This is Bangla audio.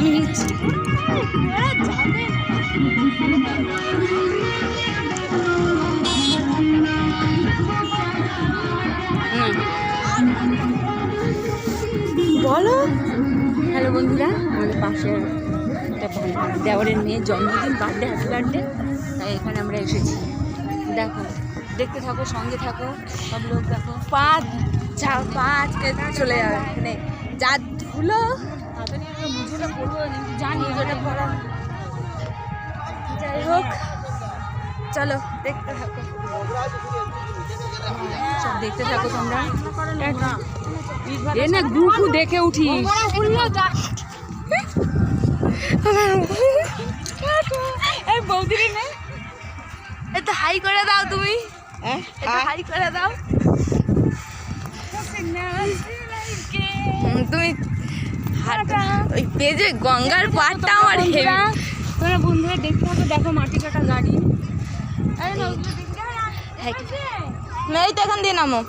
আমি নিচ্ছি। বলো। হ্যালো বন্ধুরা, আমাদের পাশে একটা দেওয়ারের মেয়ের জন্মদিন, বার্থডে, হ্যাপি বার্থডে। তাই এখানে আমরা এসেছি। দেখো, দেখতে থাকো, সঙ্গে থাকো, সব লোক দেখো। পাঁচ চলে যাবে এখানে যা ধুলো হাতে নিয়ে মুজোটা পরবো, জানি যেটা পরা। যাই হোক, চলো দেখতে থাকো, সব দেখতে থাকো তোমরা। এ না গ্রুপ দেখে উঠি। বৌদিরে নে, এটা হাই করে দাও তুমি। হাই করে দাও তুমি। ওই পেজে গঙ্গার পাড়টা আমার হেভি। তোমরা বন্ধুরা দেখতে থাকো। দেখো মাটি কাটা গাড়ি। এই তো এখান দিয়ে নামো।